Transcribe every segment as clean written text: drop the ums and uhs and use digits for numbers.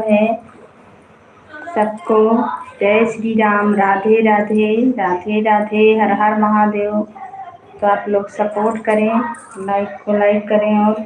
है सबको। जय श्री राम, राधे राधे, राधे राधे, हर हर महादेव। तो आप लोग सपोर्ट करें, लाइक करें और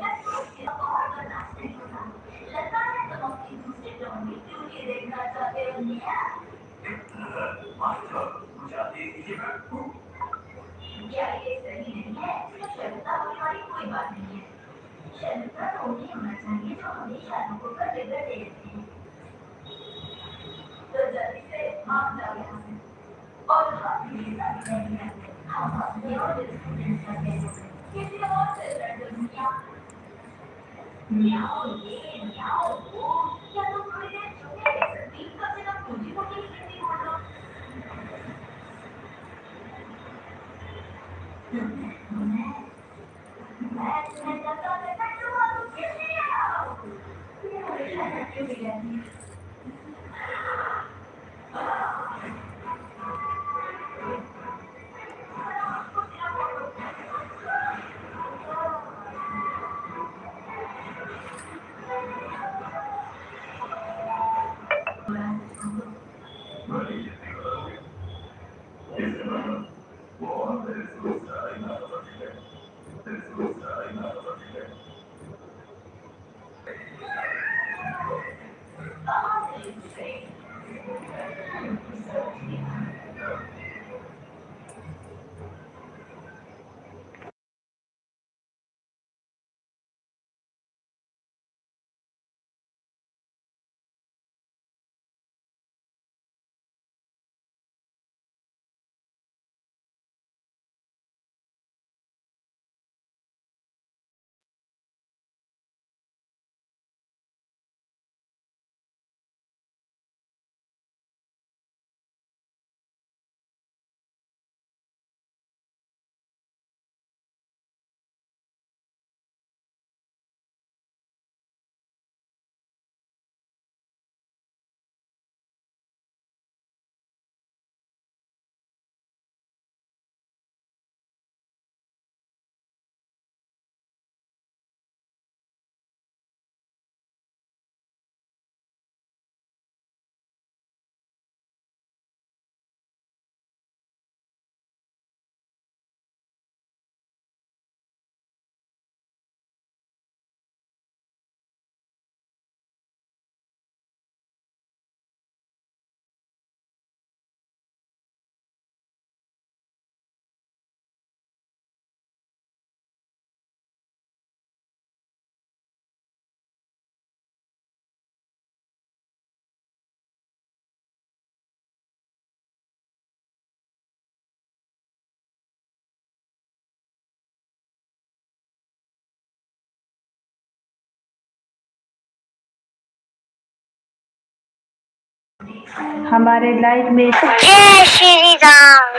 हमारे लाइव में जय श्री राम।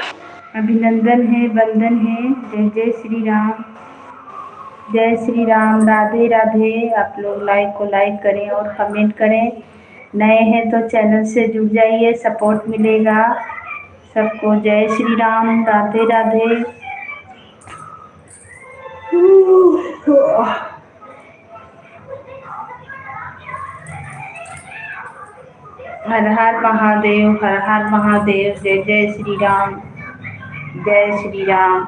अभिनंदन है, वंदन है। जय जय श्री राम, जय श्री राम, राधे राधे। आप लोग लाइक करें और कमेंट करें। नए हैं तो चैनल से जुड़ जाइए, सपोर्ट मिलेगा सबको। जय श्री राम, राधे राधे। हर हर महादेव, हर हर महादेव। जय जय श्री राम, जय श्री राम।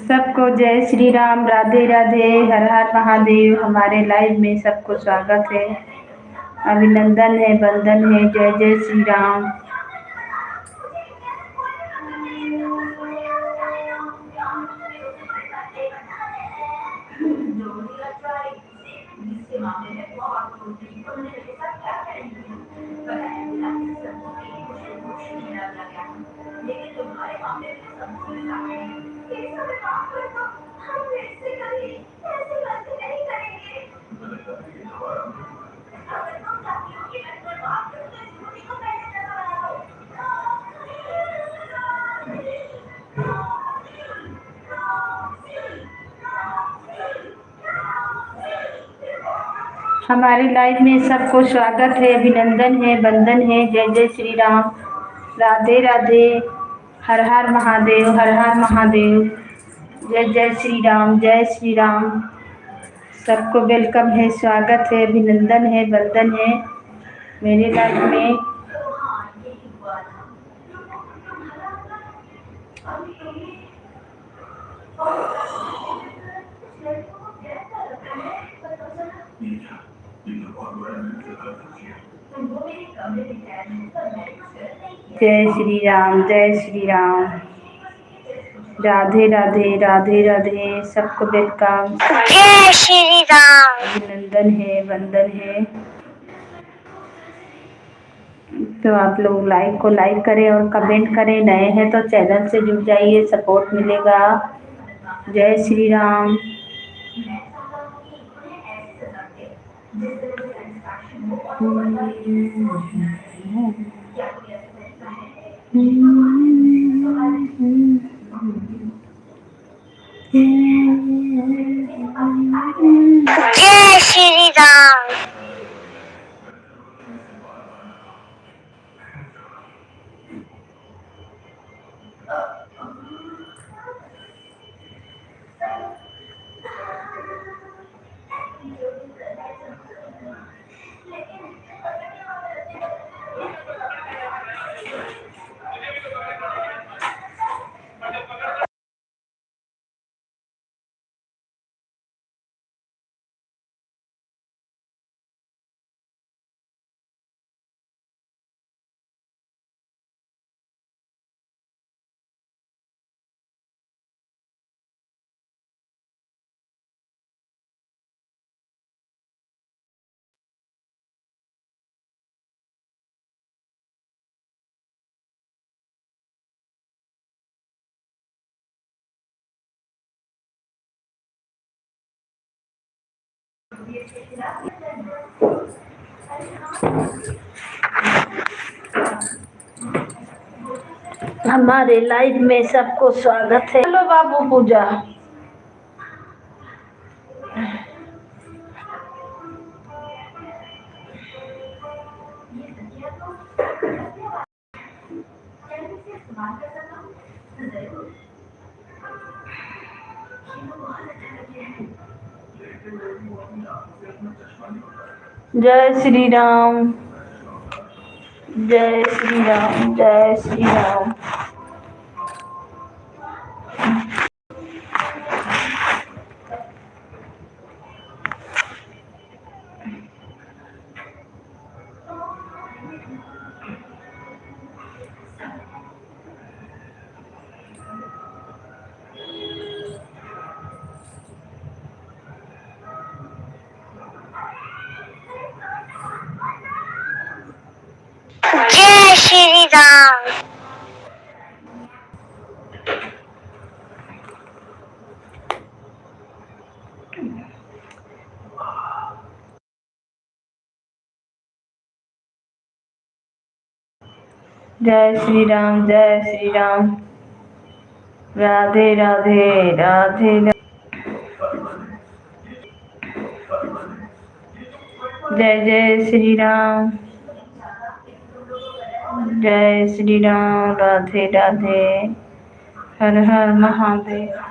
सबको जय श्री राम, राधे राधे, हर हर महादेव। हमारे लाइव में सबको स्वागत है, अभिनंदन है, वंदन है। जय जय श्री राम। हमारी लाइफ में सबको स्वागत है, अभिनंदन है, वंदन है। जय जय श्री राम, राधे राधे, हर हर महादेव, हर हर महादेव। जय जय श्री राम, जय श्री राम। सबको वेलकम है, स्वागत है, अभिनंदन है, वंदन है मेरी लाइफ में। जय श्री राम, जय श्री राम, राधे राधे, राधे राधे। सबको वेलकम, जय श्री राम। अभिनंदन है, वंदन है। तो आप लोग लाइक को लाइक करें और कमेंट करें। नए हैं तो चैनल से जुड़ जाइए, सपोर्ट मिलेगा। जय श्री राम। जय श्री राम। हमारे लाइफ में सबको स्वागत है। हेलो बाबू पूजा। जय श्री राम, जय श्री राम, जय श्री राम। जय श्री राम। जय श्री राम, जय श्री राम, राधे राधे, राधे राधे। जय जय श्री राम, जय श्री राम, राधे राधे, हर हर महादेव।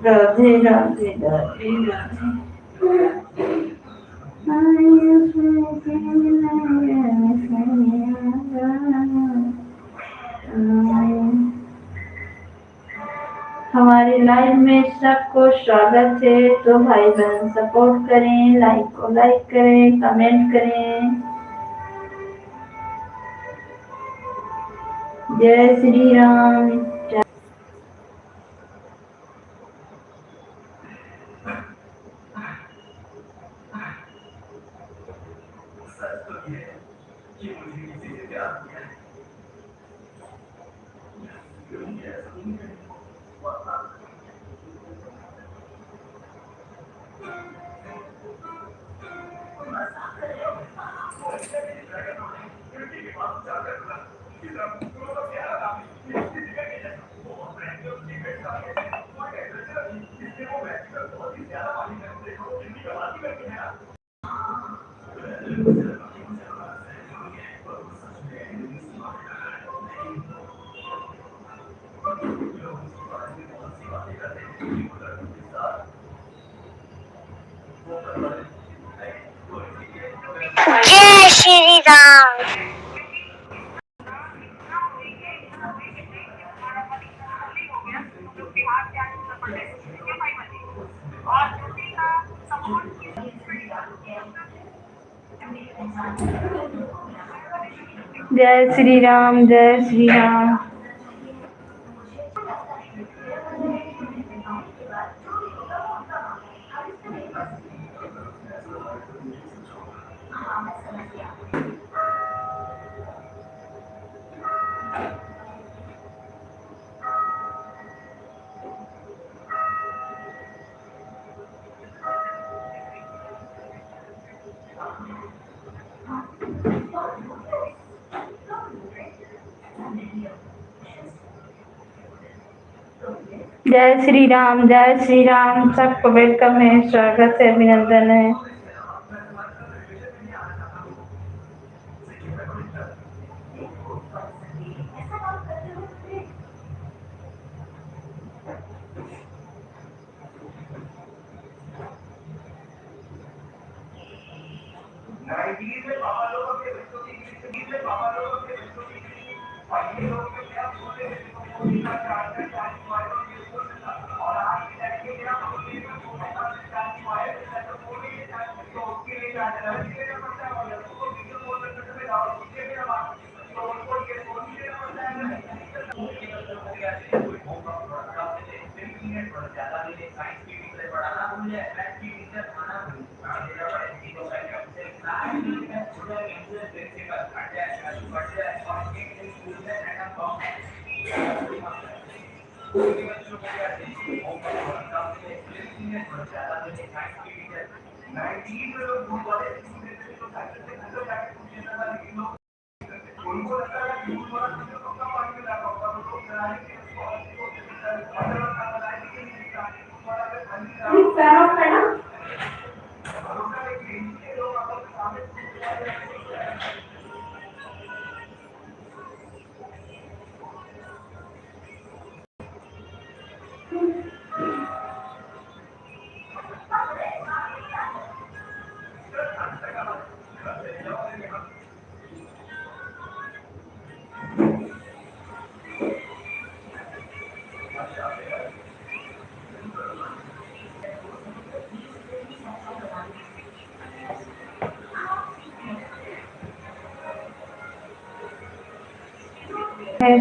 राधे राधे, राधे राधे। हमारी लाइफ में सबको स्वागत है। तो भाई बहन सपोर्ट करें, लाइक को लाइक करें, कमेंट करें। जय श्री राम। जय श्री राम। जय श्री राम, जय श्री राम। जय श्री राम, सबको वेलकम है, स्वागत है, अभिनंदन है।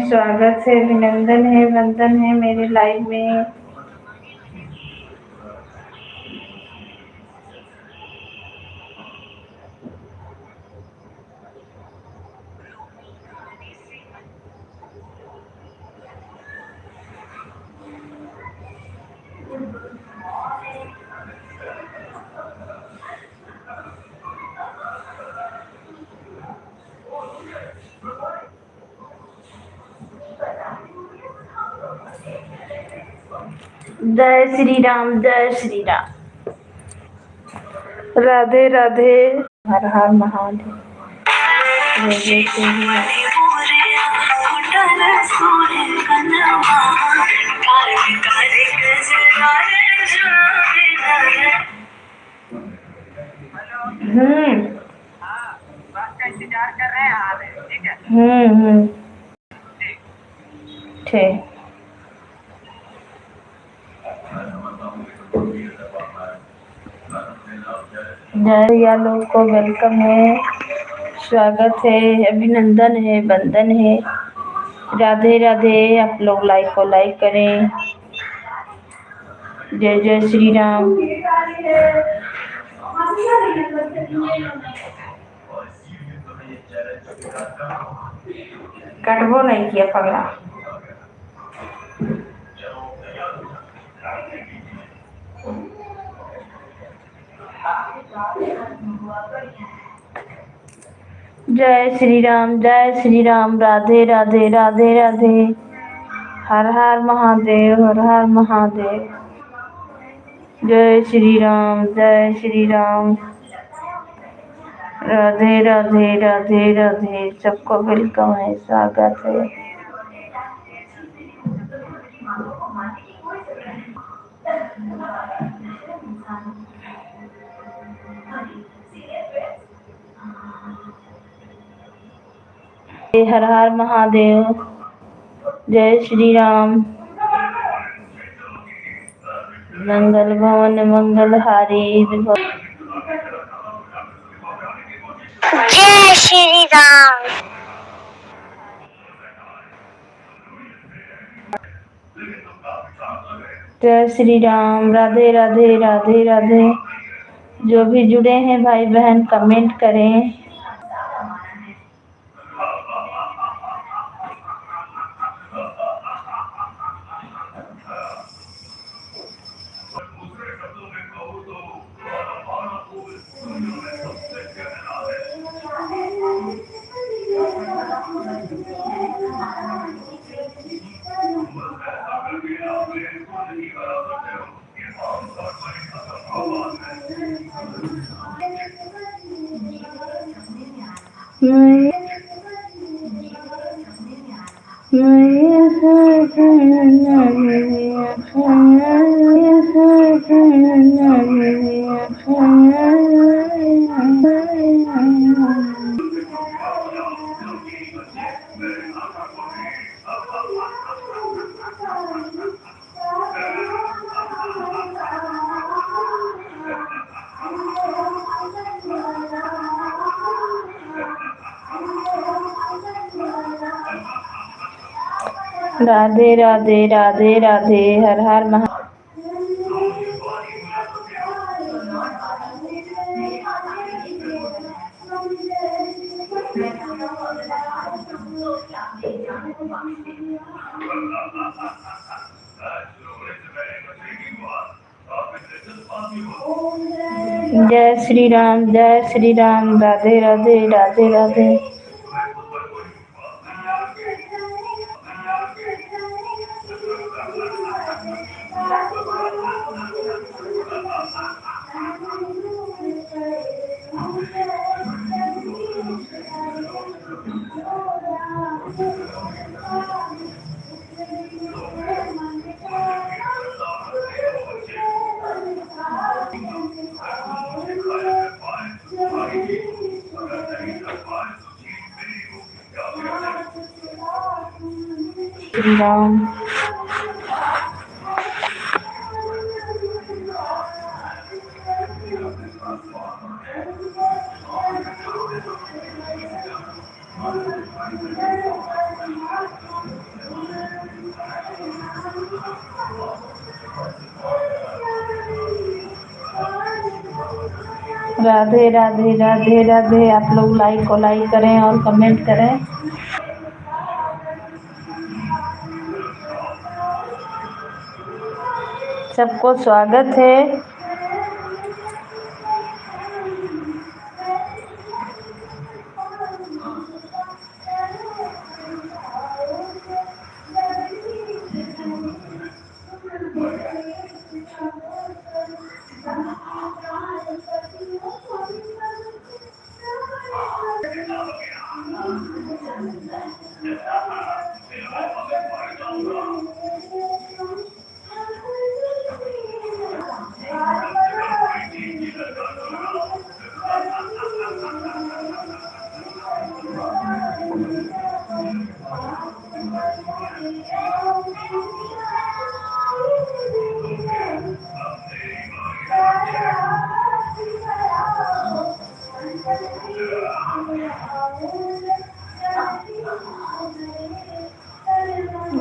स्वागत है, अभिनंदन है, वंदन है मेरे लाइव में। जय श्री राम, जय श्री राम, राधे राधे, हर हर महादेव। ठीक। जय लोग को वेलकम है, स्वागत है, अभिनंदन है, वंदन है, राधे राधे। आप लोग लाइक को लाइक करें। जय जय श्री राम। कटबो नहीं किया पगला। जय श्री राम, राधे राधे, राधे राधे, हर हर महादेव, हर हर महादेव। जय श्री राम, जय श्री राम। राधे राधे राधे राधे, सबको वेलकम है, स्वागत है। हर हर महादेव, जय श्री राम। मंगल भवन मंगलहारी, जय श्री राम। जय श्री राम। राधे राधे राधे राधे। जो भी जुड़े हैं भाई बहन कमेंट करें। राधे राधे राधे राधे, हर हर महा। जय श्री राम, जय श्री राम। राधे राधे राधे राधे। श्री राम। राधे राधे राधे राधे। आप लोग लाइक को लाइक करें और कमेंट करें। सबको स्वागत है।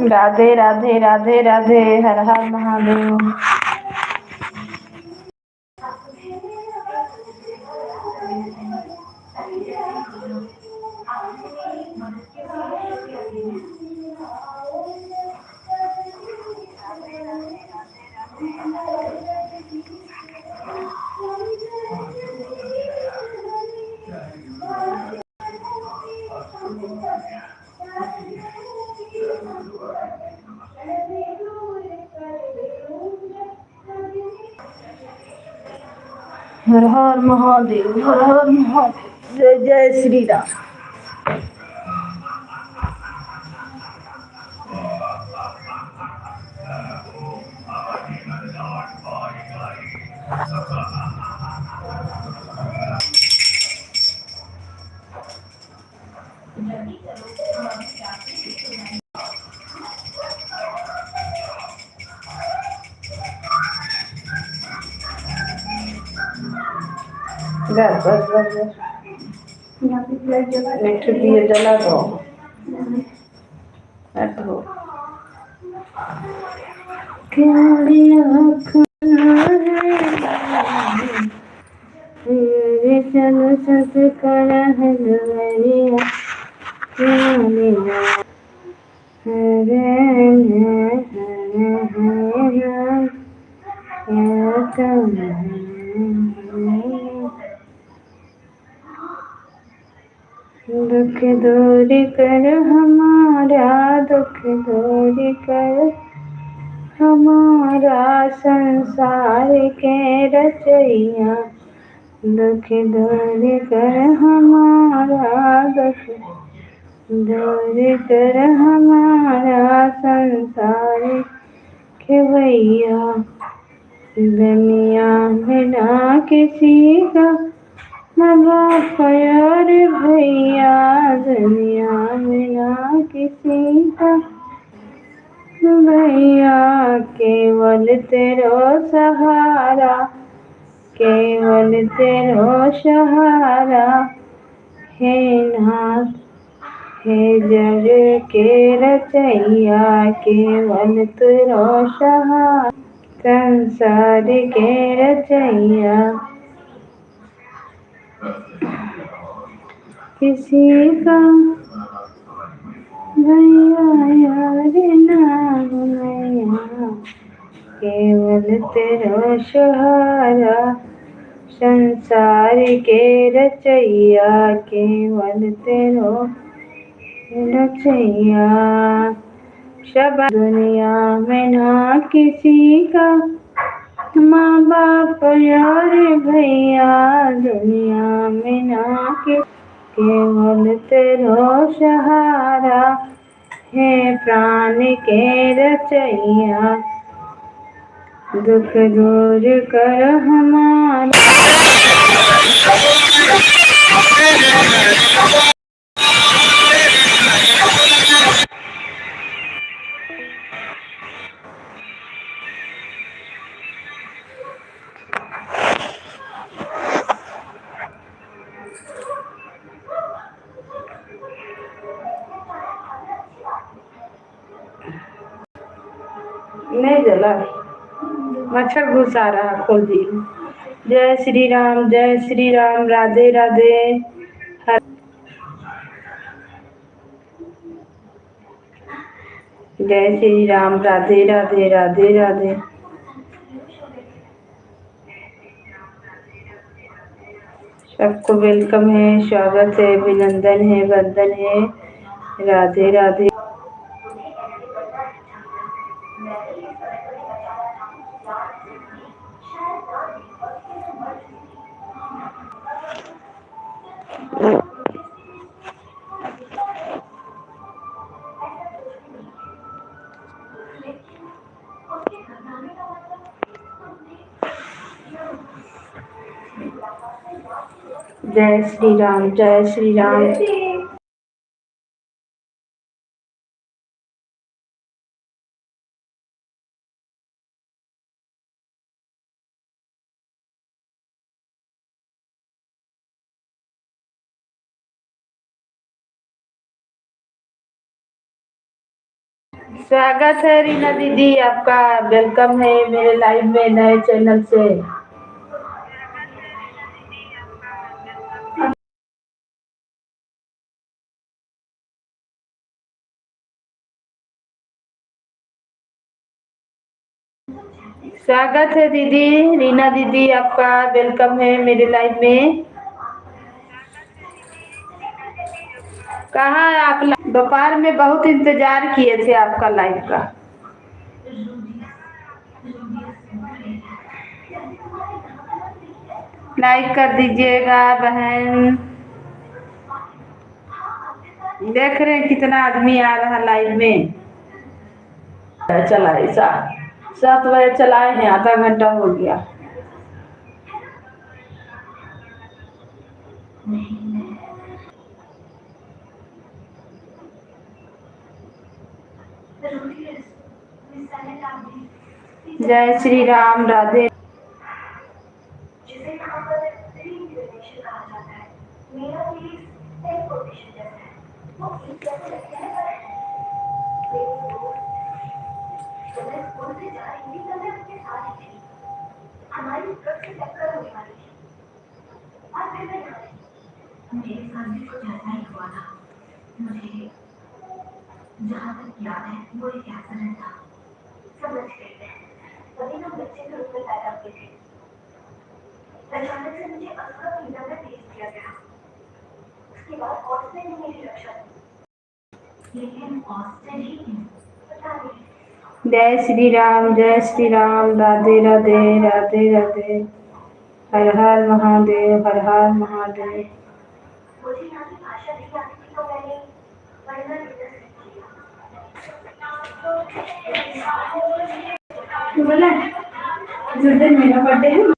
राधे राधे राधे राधे, हर हर महादेव। हर हर महादेव, हर हर महादेव, जय जय श्री राम। बस बस बस बस एक दिए जला दो। हटो चलो सत कर हलवरिया दुख दूर कर हमारा, दुख दूर कर हमारा, संसार के रचैया। दुख दूर कर हमारा, दुख दूर कर हमारा, संसार के भैया। दुनिया में ना किसी का न बाप और भैया, दुनिया में ना किसी का भैया, केवल तेरो सहारा, केवल तेरो सहारा हे नाथ, हे जग के रचैया। केवल तेरो सहारा, संसार के रचैया। किसी का भैया यार नाम मैया, केवल तेरा सहारा, संसार के रचैया। केवल तेरो रचैया। सब दुनिया में ना किसी का माँ बाप और भैया, दुनिया में ना किसी, केवल तेरो सहारा है प्राण के रचैया। दुख दूर कर हमारा, नहीं जला, मच्छर घुस आ रहा, खोल दी। जय श्री राम, जय श्री राम, राधे राधे। जय श्री राम, राधे राधे, राधे राधे। सबको वेलकम है, स्वागत है, अभिनंदन है, वंदन है, राधे राधे। जय श्री राम, जय श्री राम। स्वागत है रीना दीदी, आपका वेलकम है मेरे लाइव में, नए चैनल से। स्वागत है दीदी, रीना दीदी, आपका वेलकम है मेरे लाइव में। कहाँ आप? दोपहर में बहुत इंतजार किए थे आपका लाइव का। लाइक कर दीजिएगा बहन। देख रहे हैं कितना आदमी आ रहा लाइव में। चलाए 7 बजे चलाए हैं, आधा घंटा हो गया। जय श्री राम, राधे। जिसे यहाँ पर रिलेशन कहा जाता है। मेरा फेस सेम पोजीशन जैसा है। वो एक जैसे लगते हैं तो मैं स्कूल से जा रही थी तो मैं उसके साथ ही थी। हमारी ट्रक से टक्कर होने वाली थी और फिर मैं यहाँ थी। मेरे साथ भी कुछ ऐसा ही हुआ था। मुझे जहाँ तक याद है वो एक एक्सीडेंट था। समझ गई मैं। तभी हम बच्चे के रूप में पैदा हुए थे। अचानक से मुझे असला पीड़ा में भेज दिया गया। उसके बाद हॉस्टल ने मेरी रक्षा की। लेकिन हॉस्टल ही क्यों? पता नहीं। जय श्री राम, राधे राधे, राधे राधे। हर हर महादेव, हर हर महादेव। मुझे यहाँ की भाषा नहीं आती थी तो मैंने पढ़ना सीखा। बोला जिस दिन मेरा बर्थडे है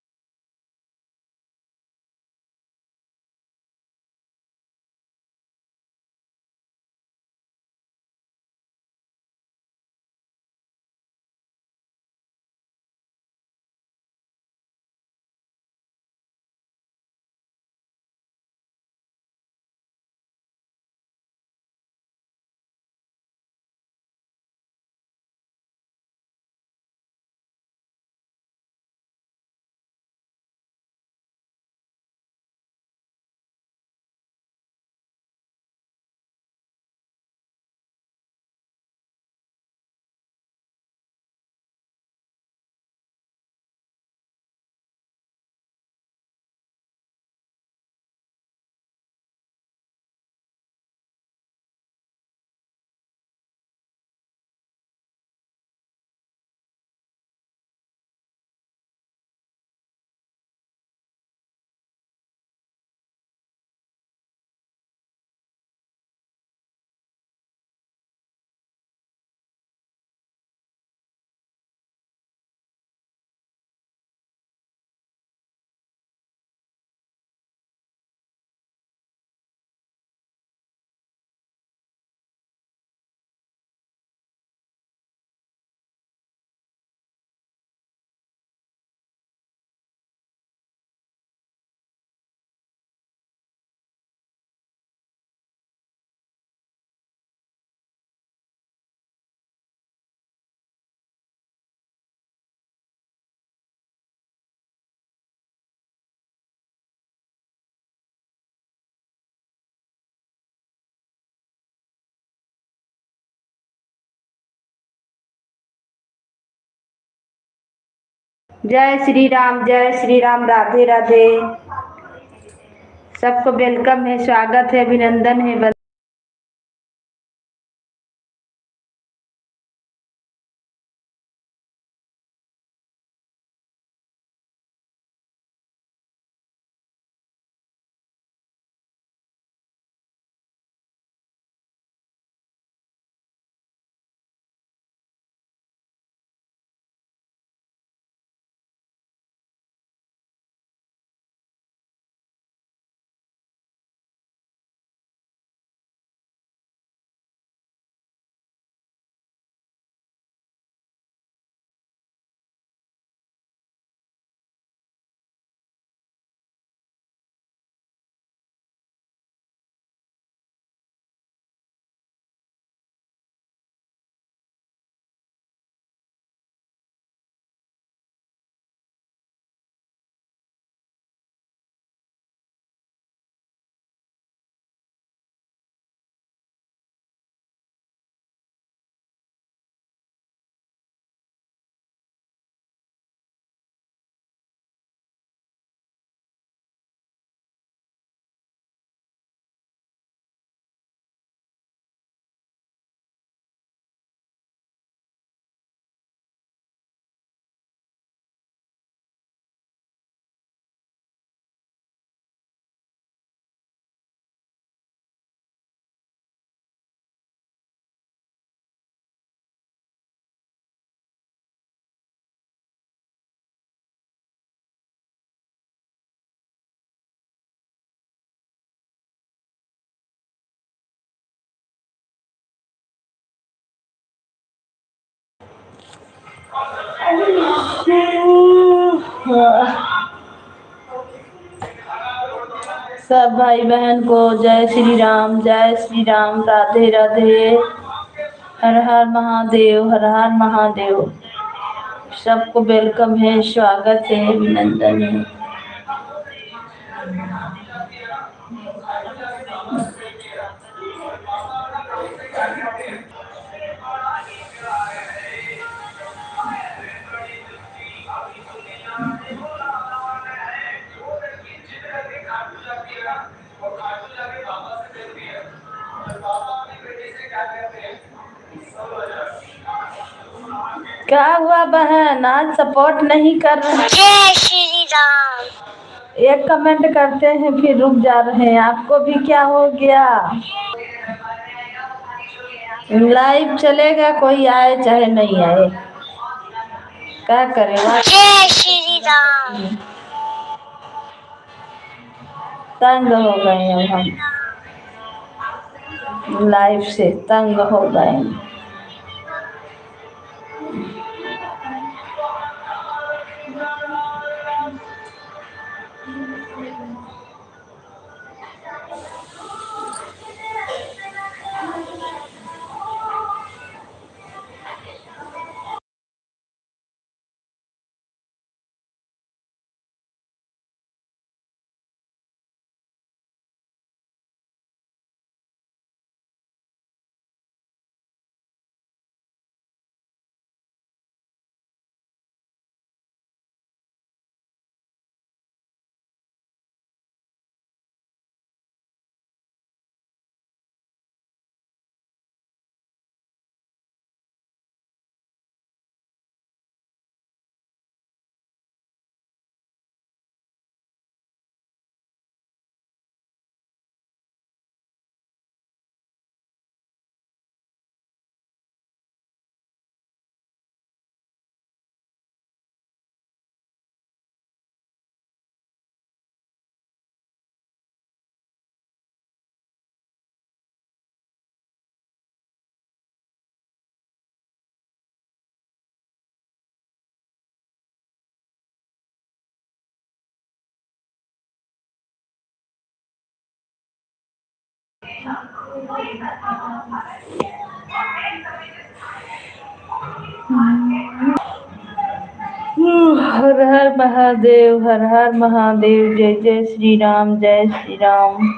जय श्री राम, राधे राधे। सबको वेलकम है, स्वागत है, अभिनंदन है। सब भाई बहन को जय श्री राम, जय श्री राम, राधे राधे, हर हर महादेव, हर हर महादेव। सबको वेलकम है, स्वागत है, अभिनंदन है। क्या हुआ बहन, आज सपोर्ट नहीं कर रहे? जय श्री राम। एक कमेंट करते हैं फिर रुक जा रहे हैं, आपको भी क्या हो गया? लाइव चलेगा, कोई आए चाहे नहीं आए, क्या करेगा? जय श्री राम। तंग हो गए अब हम, लाइव से तंग हो गए। हर हर महादेव, हर हर महादेव, जय जय श्री राम, जय Shri Ram.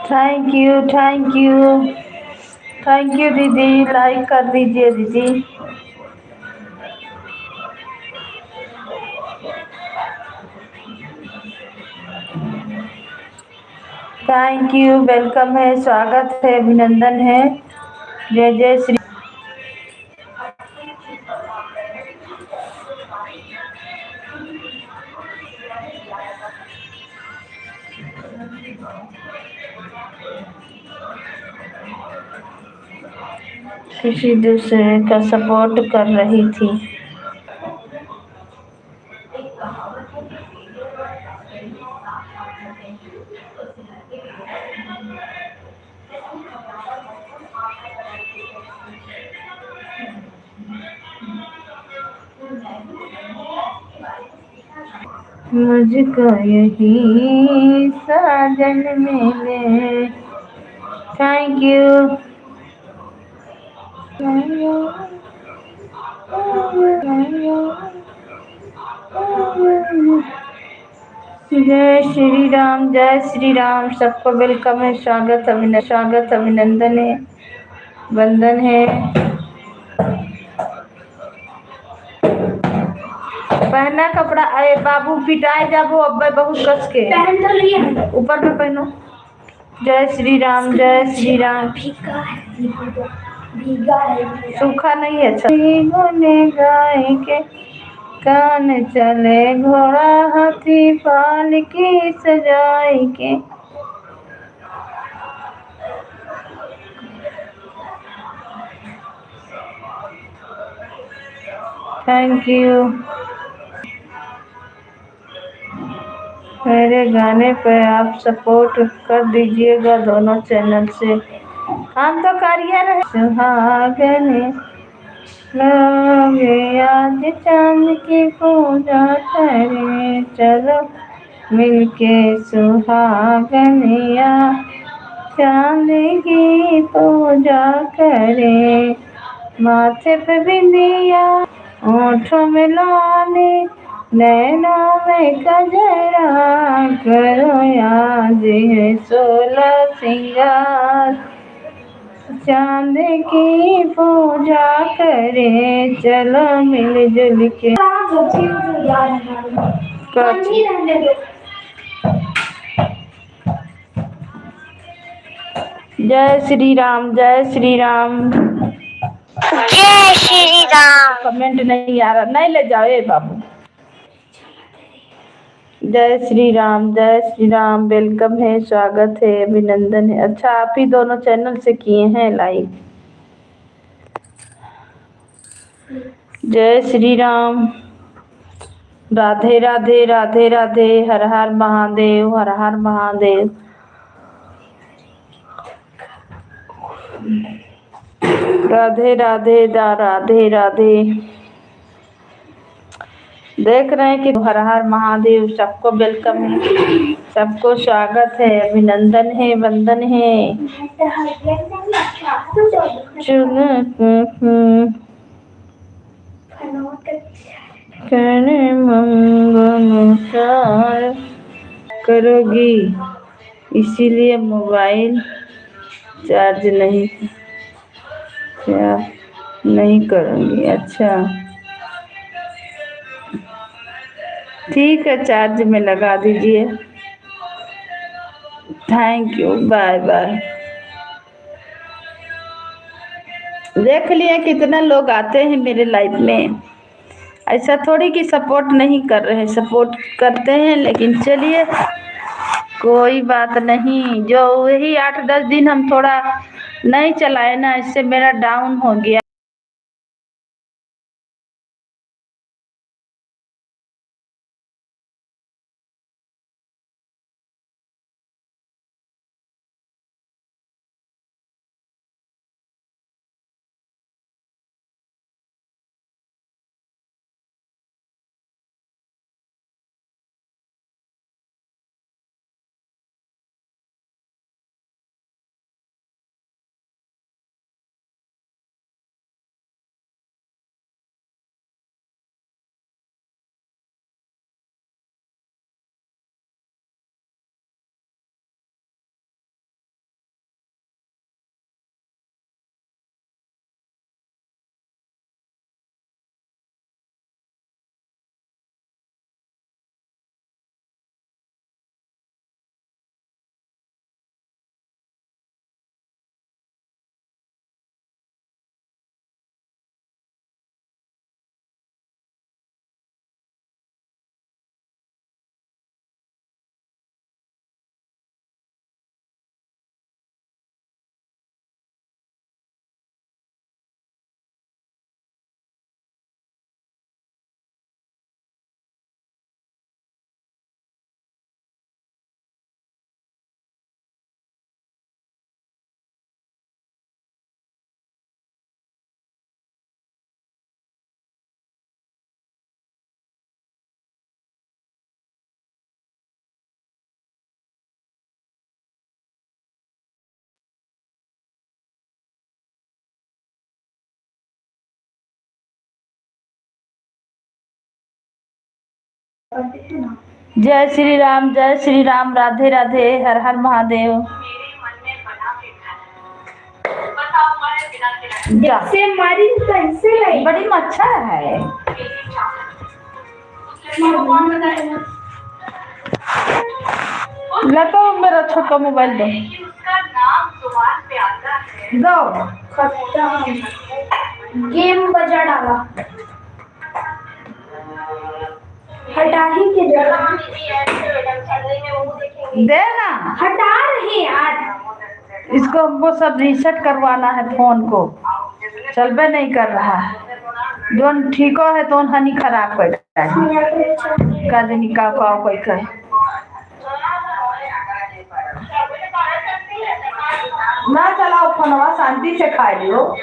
Thank you, thank you, thank you दीदी, लाइक कर दीजिए दीदी। थैंक यू, वेलकम है, स्वागत है, अभिनंदन है। जय जय श्री। किसी दूसरे का सपोर्ट कर रही थी। मुझको यही साजन मिले। Thank you. जय श्री राम, जय श्री राम, सबको वेलकम है, स्वागत अभिनंदन है, वंदन है। पहना कपड़ा, अरे बाबू पिटाए जाबो अब बहुत कस के ऊपर में पहनो। जय श्री राम, जय श्री राम। सूखा नहीं है, अच्छा गाय के कान चले घोड़ा हाथी पालकी सजाई के। Thank you. मेरे गाने पे आप सपोर्ट कर दीजिएगा दोनों चैनल से। हम तो करिए रहे। सुहागने लोगे आज चांद की पूजा करे, चलो मिलके सुहागनिया चांद की पूजा करे। माथे पे बिंदिया, होठों में लाली, नैनों में कजरा, करो आज है 16 सिंगार, चांद की पूजा करे, चलो मिलजुल के। जय श्री राम, जय श्री राम। जय श्री राम। कमेंट नहीं आ रहा, नहीं ले जाओ ए बाबू। जय श्री राम, जय श्री राम, वेलकम है, स्वागत है, अभिनंदन है। अच्छा, आप ही दोनों चैनल से किए हैं लाइव। जय श्री राम, राधे राधे, राधे राधे, हर हर महादेव, हर हर महादेव। राधे राधे, राधे राधे। देख रहे हैं कि हर हर महादेव, सबको वेलकम है, सबको स्वागत है, अभिनंदन है, वंदन है। करे मंगल करोगी, इसीलिए मोबाइल चार्ज नहीं, क्या नहीं करूँगी। अच्छा ठीक है, चार्ज में लगा दीजिए। Thank you, bye bye. देख लिए कितना लोग आते हैं मेरे लाइफ में। ऐसा थोड़ी कि सपोर्ट नहीं कर रहे, सपोर्ट करते हैं, लेकिन चलिए कोई बात नहीं। जो वही 8-10 दिन हम थोड़ा नहीं चलाए ना, इससे मेरा डाउन हो गया। जय श्री राम, राधे राधे, हर हर महादेव। जैसे हमारी बड़ी मच्छर है। लगा मेरा छोटा मोबाइल दो। गेम बजा डाला, हटा ही के देना, हटा रहे यार। इसको हमको सब रीसेट करवाना है फोन को, चलबे नहीं कर रहा है। जोन ठीक है तो हनी खराब कर कोई कहे ना चलाओ फोनवा, शांति से खा लियो।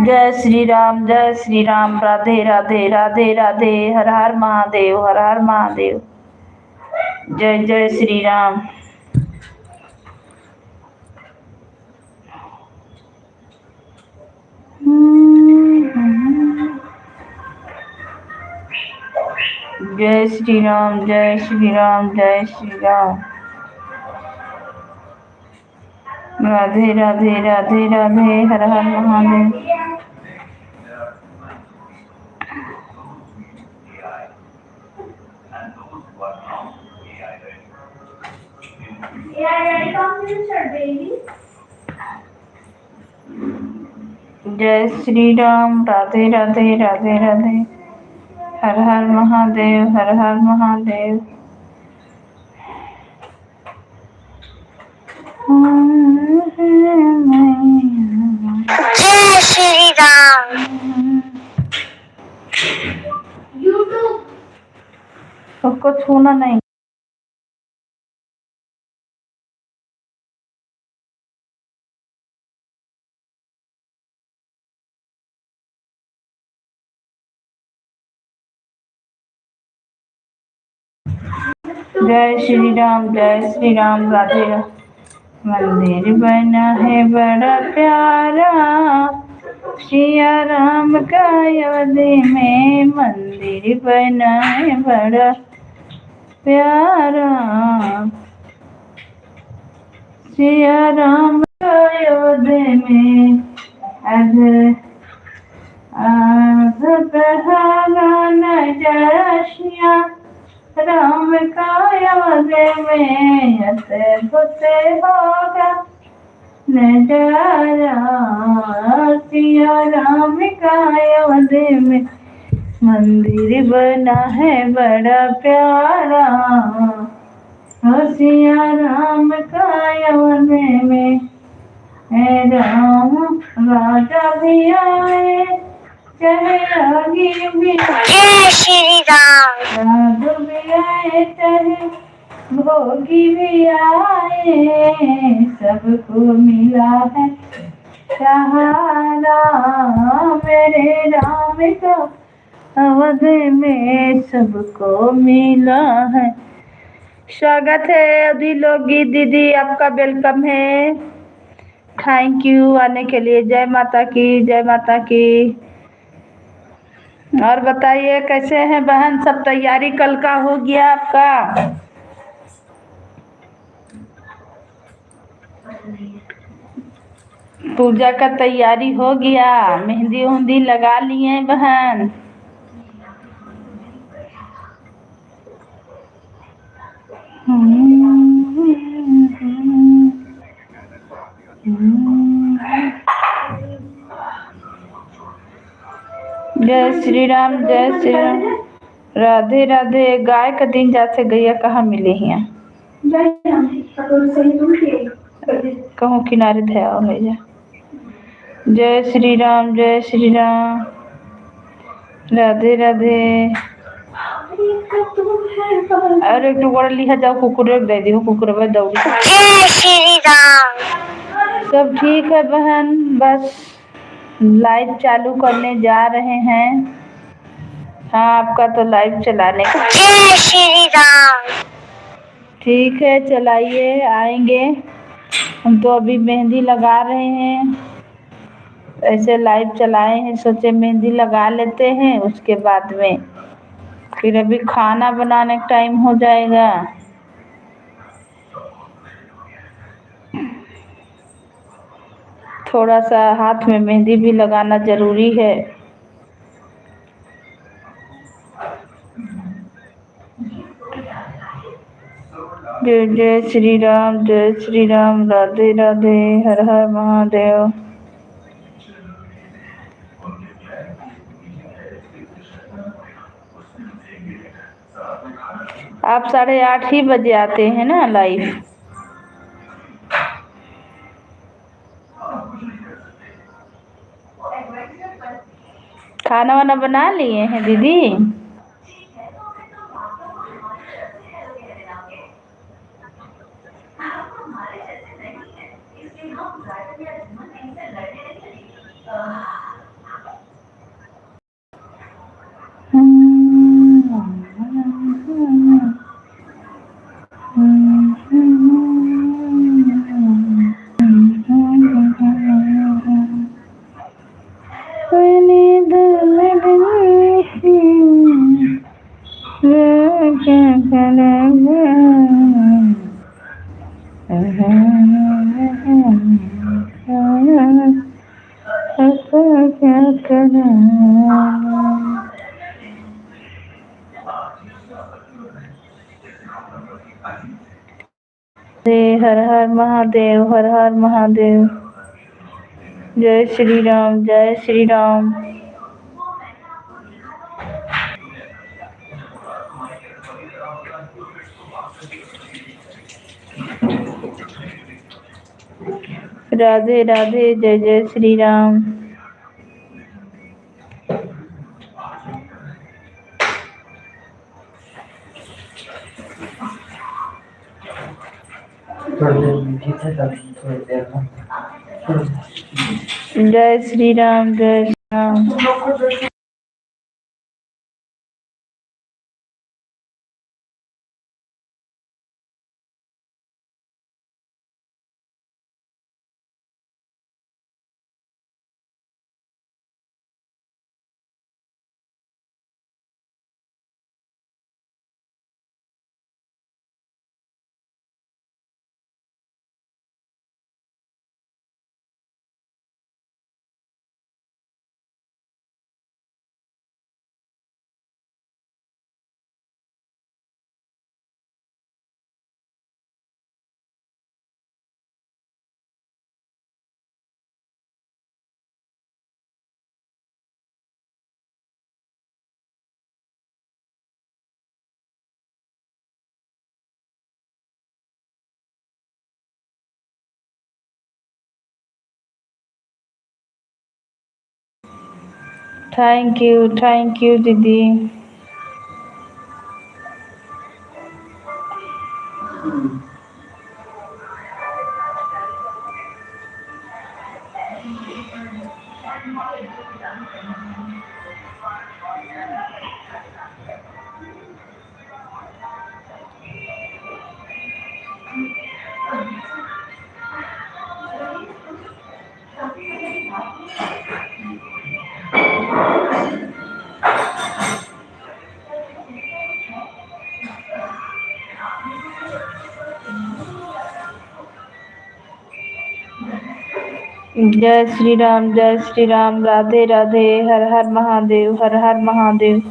जय श्री राम, राधे राधे, राधे राधे, हर हर महादेव, हर हर महादेव। जय जय श्री राम। जय श्री राम, जय श्री राम, जय श्री राम, राधे राधे, राधे राधे, हर हर महादेव। जय श्री राम, राधे राधे, राधे राधे, हर हर महादेव, हर हर महादेव। जय श्री राम। उसको छूना नहीं। जय श्री राम, जय श्री राम, राधे राधे। मंदिर बना है बड़ा प्यारा, सिया राम का अयोध्या में मंदिर बना है बड़ा प्यारा, सिया राम का अयोध्या में नजरिया राम का अयोध्या में अद्भुत होगा नजारा, सिया राम का अयोध्या में मंदिर बना है बड़ा प्यारा, सिया राम का अयोध्या में राम राजा भी आए चाहे रागी भी जय श्री राम। साधु भी आए चाहे भोगी भी आए, सबको मिला है सहारा, मेरे राम का अवध में सबको मिला है। स्वागत है अभी लोगी दीदी, आपका वेलकम है। थैंक यू आने के लिए। जय माता की, जय माता की। और बताइए कैसे हैं बहन, सब तैयारी कल का हो गया आपका? पूजा का तैयारी हो गया, मेहंदी उहंदी लगा लिए बहन? जय श्री राम, जय श्री राम, राधे राधे। गाय का दिन जाते गैया कहाँ मिले हैं? कहूँ किनारे थे आओ भैया। जय श्री राम, जय श्री राम, राधे राधे। अरे एक टुकड़ा लिहा जाओ, कुकुर दे दी, कुकुर में दौड़ी। जय श्री राम। सब ठीक है बहन, बस लाइव चालू करने जा रहे हैं। हाँ, आपका तो लाइव चलाने का। जय श्री राम। ठीक है, चलाइए, आएंगे। हम तो अभी मेहंदी लगा रहे हैं, ऐसे लाइव चलाए हैं, सोचे मेहंदी लगा लेते हैं, उसके बाद में फिर अभी खाना बनाने का टाइम हो जाएगा। थोड़ा सा हाथ में मेहंदी भी लगाना जरूरी है। जय जय श्री राम, जय श्री राम, राधे राधे, हर हर महादेव। आप 8:30 ही बजे आते हैं ना लाइव? खाना वाना बना लिए हैं दीदी? हर हर महादेव, हर हर महादेव। जय श्री राम, जय श्री राम। राधे राधे, जय जय श्री राम। जय श्री राम, जय श्री राम। थैंक यू दीदी। जय श्री राम, जय श्री राम, राधे राधे, हर हर महादेव, हर हर महादेव।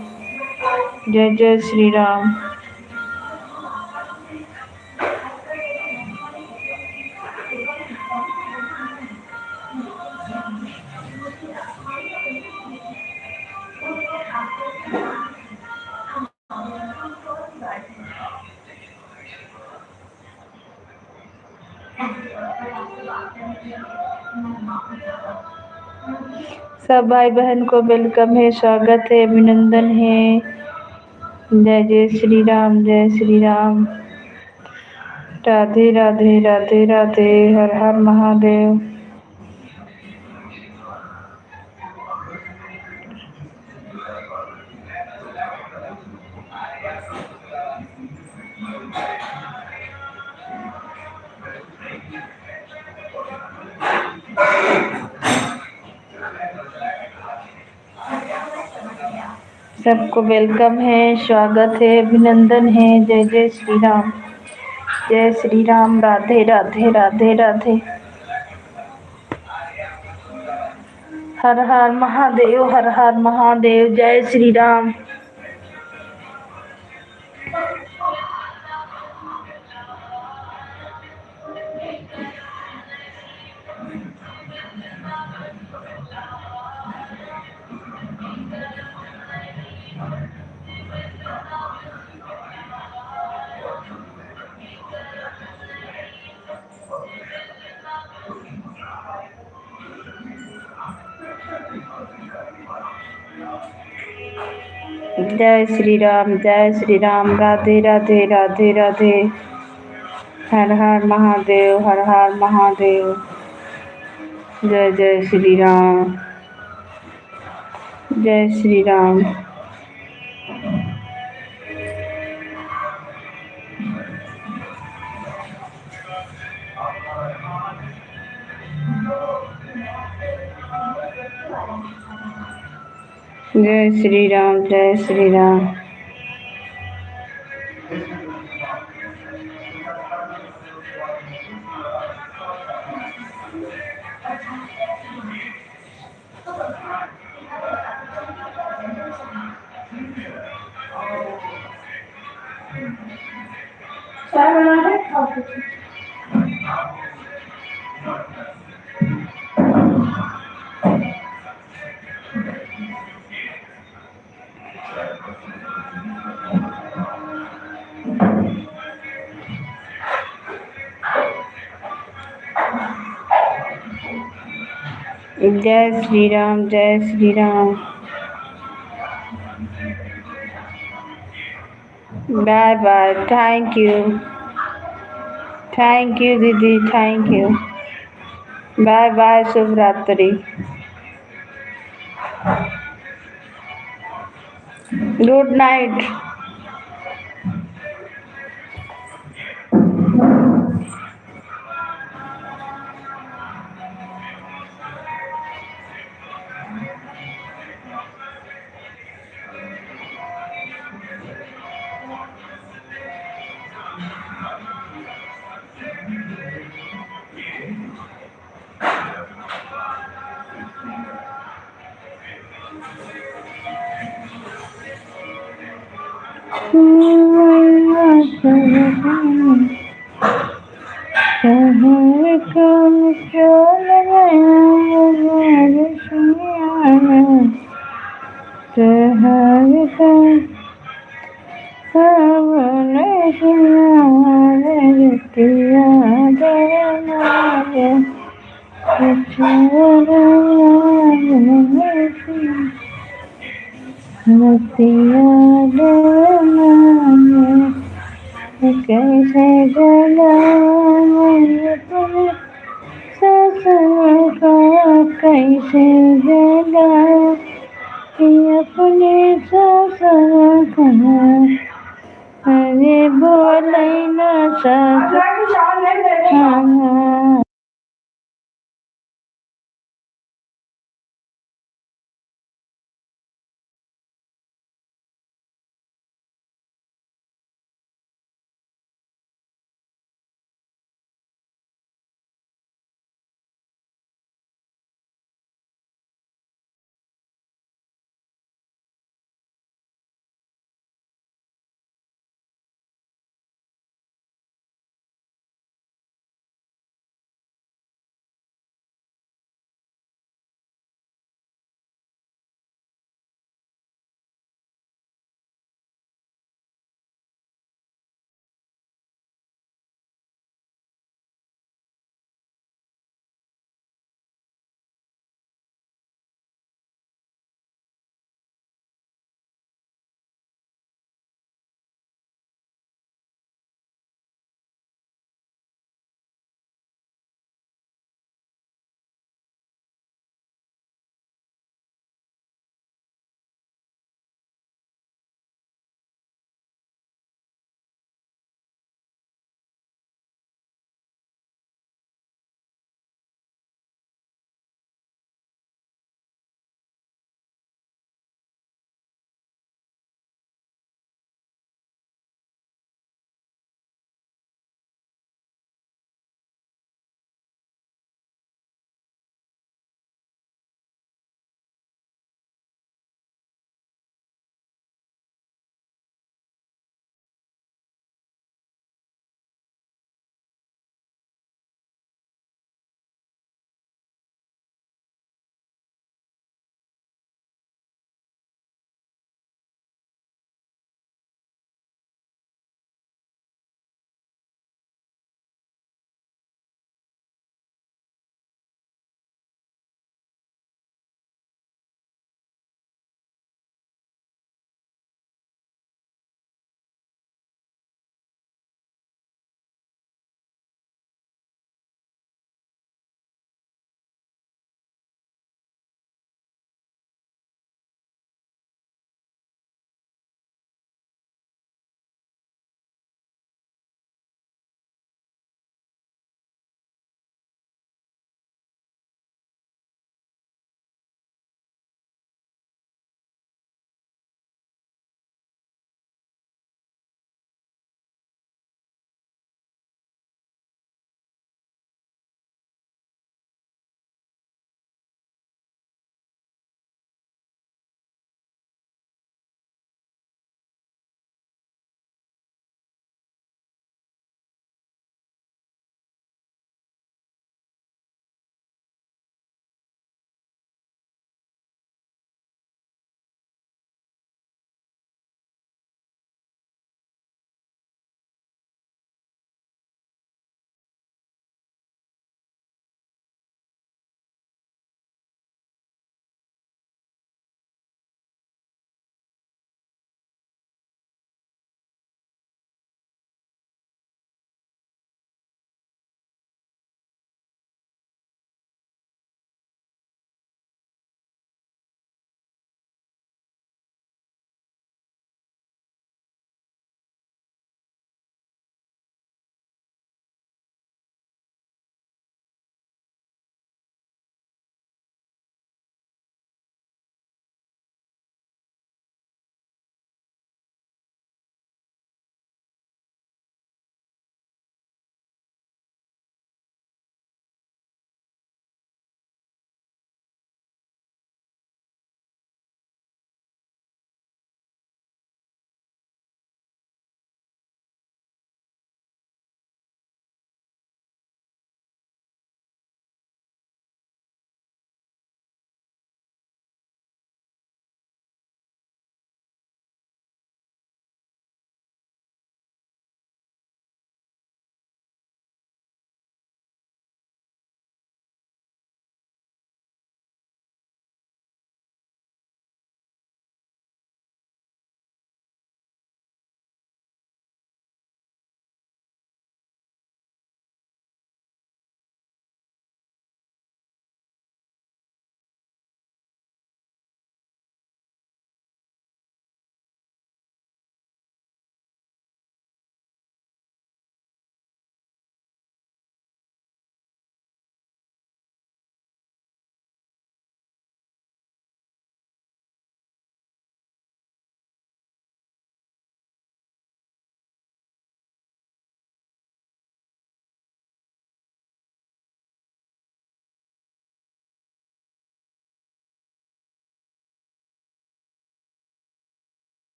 जय जय श्री राम। सब भाई बहन को वेलकम है, स्वागत है, अभिनंदन है। जय जय श्री राम, जय श्री राम, राधे राधे, राधे राधे, हर हर महादेव। सबको वेलकम है, स्वागत है, अभिनंदन है। जय जय श्री राम, जय श्री राम। राधे राधे राधे राधे। हर हर महादेव, हर हर महादेव। जय श्री राम। जय श्री राम, जय श्री राम। राधे राधे राधे राधे। हर हर महादेव, हर हर महादेव। जय जय श्री राम, जय श्री राम। जय श्री राम, जय श्री राम। जय श्री राम, जय Shri Ram. Bye bye. Thank you, thank you दीदी, थैंक यू। बाय बाय, शुभ रात्रि। Good night. कैसे जगा ससुर को, कैसे जगा अपने ससुर को। अरे बोले न ससुर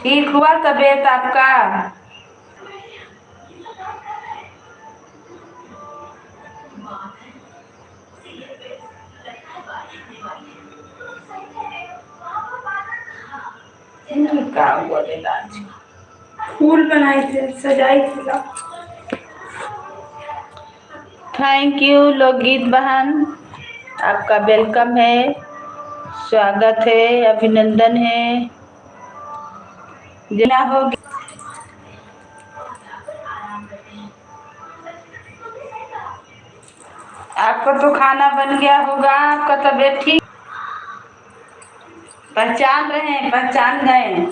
ठीक हुआ तबीयत आपका? क्या हुआ आज? फूल बनाए थे, सजाई थी। थैंक यू लोकगीत बहन, आपका वेलकम है, स्वागत है, अभिनंदन है। जिला हो आपका तो खाना बन गया होगा, आपका तबीयत ठीक? पहचान रहे हैं, पहचान गए?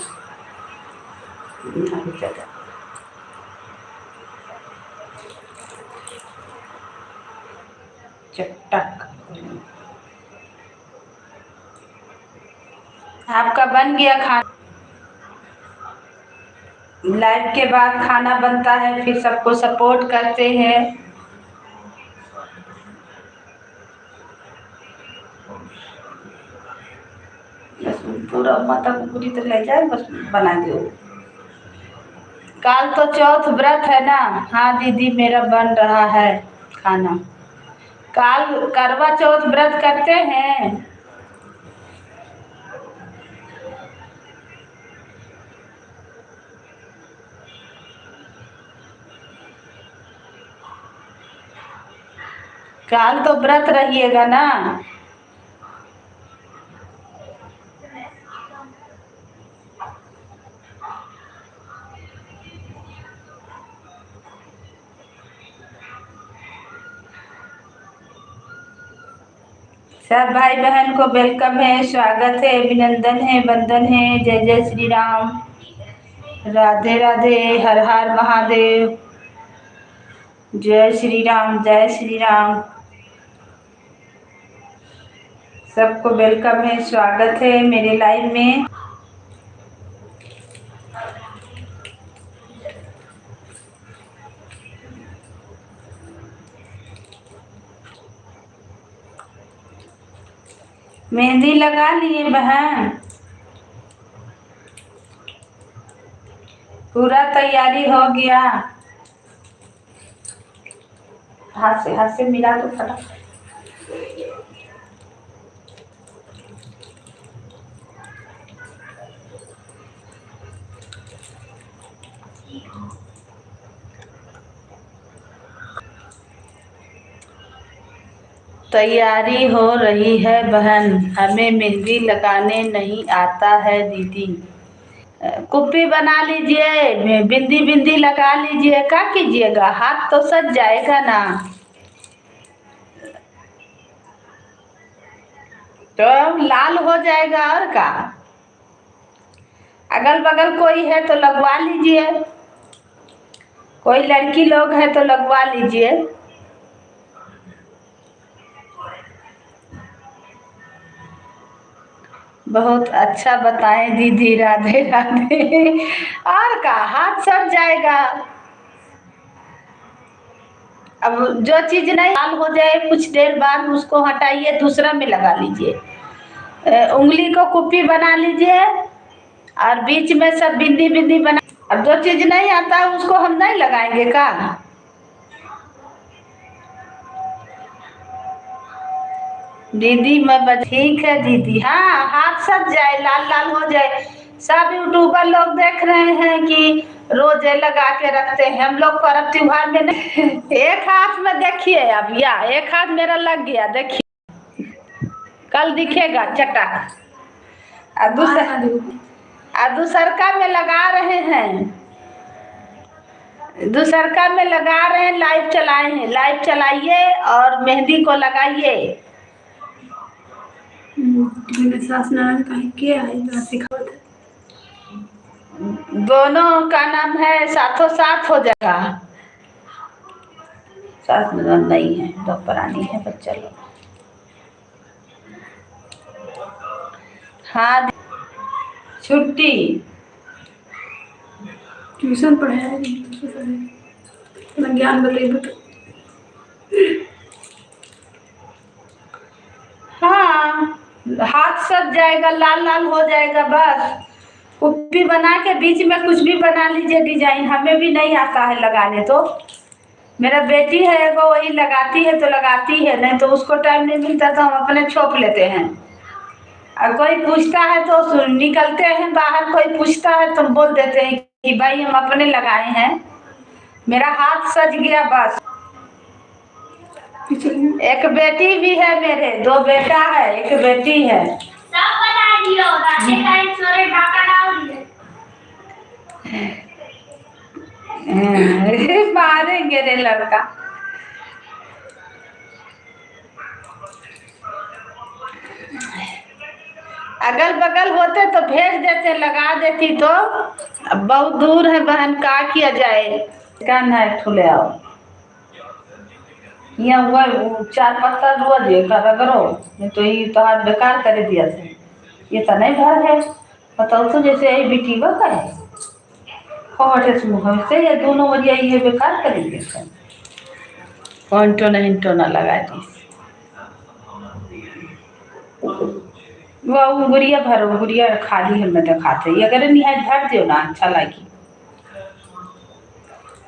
चटक आपका बन गया खाना। लाइव के बाद खाना बनता है, फिर सबको सपोर्ट करते हैं। बस पूरा माता को पूरी तरह ले जाए, बस बना दो। काल तो चौथ व्रत है ना? हाँ दीदी, मेरा बन रहा है खाना। काल करवा चौथ व्रत करते हैं। काल तो व्रत रहिएगा ना? सब भाई बहन को वेलकम है, स्वागत है, अभिनंदन है, वंदन है। जय जय श्री राम, राधे राधे, हर हर महादेव। जय श्री राम, जय श्री राम। सबको वेलकम है, स्वागत है मेरे लाइव में। मेहंदी लगा लिए बहन? पूरा तैयारी हो गया? हाथ से मिला तो फटा। तैयारी हो रही है बहन, हमें मेहंदी लगाने नहीं आता है दीदी। कुप्पी बना लीजिए, बिंदी बिंदी लगा लीजिए, क्या कीजिएगा, हाथ तो सज जाएगा ना। तो लाल हो जाएगा और का। अगल बगल कोई है तो लगवा लीजिए, कोई लड़की लोग है तो लगवा लीजिए। बहुत अच्छा बताएं दीदी, राधे राधे। और का, हाथ सज जाएगा। अब जो चीज नहीं लाल हो जाए कुछ देर बाद उसको हटाइए, दूसरा में लगा लीजिए। उंगली को कुप्पी बना लीजिए और बीच में सब बिंदी बिंदी बना। अब जो चीज नहीं आता उसको हम नहीं लगाएंगे का। दीदी मैं ठीक है दीदी। हाँ, हाथ सज जाए, लाल लाल हो जाए। सब यूट्यूबर लोग देख रहे हैं कि रोजे लगा के रखते हैं, हम लोग पर्व त्योहार में नहीं। एक हाथ में देखिए, अब या एक हाथ मेरा लग गया, देखिए कल दिखेगा चटक। दूसरका में लगा रहे हैं, दूसरका में लगा रहे हैं, लाइव चलाए हैं। लाइव चलाइए और मेहंदी को लगाइए। दोनों का नाम है, साथों साथ हो जाएगा। साथ नहीं है, दो पुरानी है बच्चा लोग। हाँ, छुट्टी ट्यूशन पढ़ाया ज्ञान बताइए। हाँ, हाथ सज जाएगा, लाल लाल हो जाएगा बस। कुप्पी बना के बीच में कुछ भी बना लीजिए डिजाइन, हमें भी नहीं आता है लगाने। तो मेरा बेटी है वो वही लगाती है तो लगाती है, नहीं तो उसको टाइम नहीं मिलता तो हम अपने छोप लेते हैं। और कोई पूछता है तो निकलते हैं बाहर, कोई पूछता है तो बोल देते हैं कि भाई हम अपने लगाए हैं, मेरा हाथ सज गया बस। एक बेटी भी है मेरे, 2 बेटा है, एक बेटी है। सब बता दियो, राधे का एक सोरे ढाका डाल दिए। मारेंगे रे लड़का। अगल बगल होते तो भेज देते, लगा देती तो। अब बहुत दूर है बहन, का किया जाए। कन है ठुले आओ यहाँ हुआ 4 पत्ता रुआ दिए करो, नहीं तो ये तो हाथ बेकार कर दिया थे। ये तो नहीं भर है, बताओ तो जैसे यही बिटीवा का है से ये दोनों वजह ये बेकार कर दिए। हिंटो ना लगा दी वो गुड़िया भरो, गुड़िया खाली हमें दिखाते ये अगर निहाय भर दियो ना अच्छा लगी।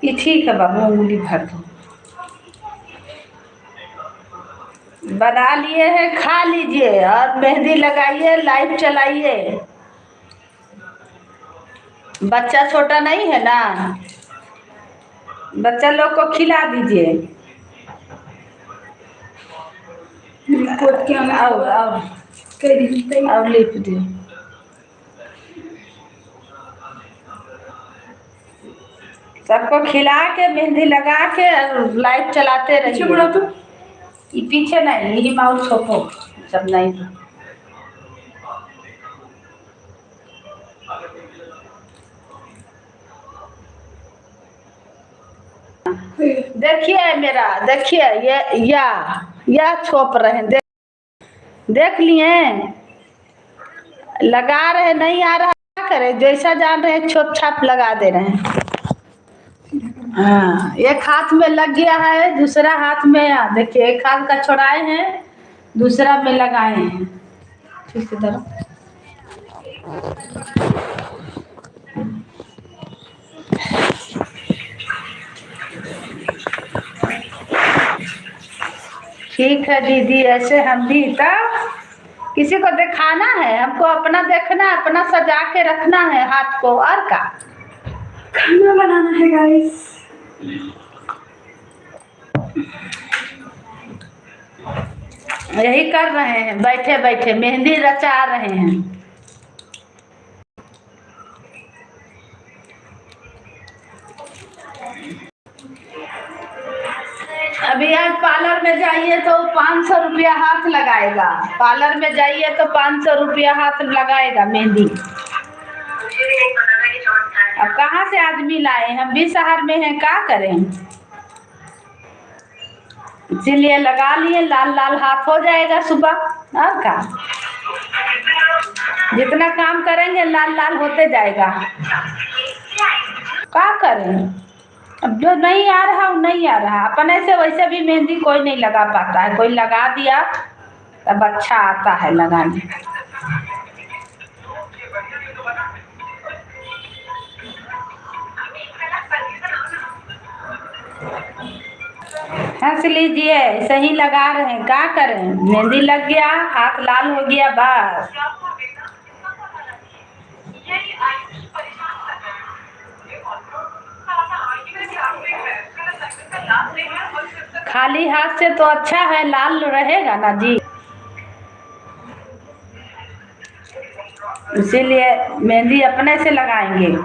ये ठीक है बाबू, उंगली भर दो। बना लिए हैं, खा लीजिए और मेहंदी लगाइए, लाइट चलाइए। बच्चा छोटा नहीं है ना, बच्चा लोग को खिला दीजिए। और लिप दियो। सबको खिला के मेहंदी लगा के लाइट चलाते रहिए। तो ये पीछे नहीं, यही माउस छोपो सब नहीं तो। देखिए मेरा, देखिए ये या छोप रहे हैं, देख लिए, लगा रहे नहीं आ रहा, क्या करें, जैसा जान रहे छोप छाप लगा दे रहे हैं। हाँ, एक हाथ में लग गया है, दूसरा हाथ में देखिए, एक हाथ का छोड़ाए हैं, दूसरा में लगाए हैं। ठीक है तरह ठीक है दीदी, ऐसे हम भी तब किसी को दिखाना है, हमको अपना देखना, अपना सजा के रखना है हाथ को, और का खाना बनाना है गाइस। यही कर रहे हैं, बैठे बैठे मेहंदी रचा रहे हैं। अभी आज पार्लर में जाइए तो 500 रुपया हाथ लगाएगा, पार्लर में जाइए तो 500 रुपया हाथ लगाएगा मेहंदी। अब कहाँ से आदमी लाए, हम भी शहर में हैं, क्या करें, इसीलिए लगा लिए, लाल लाल हाथ हो जाएगा सुबह, और क्या जितना काम करेंगे लाल लाल होते जाएगा। क्या करें, अब जो नहीं आ रहा वो नहीं आ रहा, अपने से वैसे भी मेहंदी कोई नहीं लगा पाता है, कोई लगा दिया तब अच्छा आता है लगाने। हंस लीजिए, सही लगा रहे हैं, क्या करें, मेहंदी लग गया, हाथ लाल हो गया बस। खाली हाथ से तो अच्छा है, लाल रहेगा ना जी, इसीलिए मेहंदी अपने से लगाएंगे।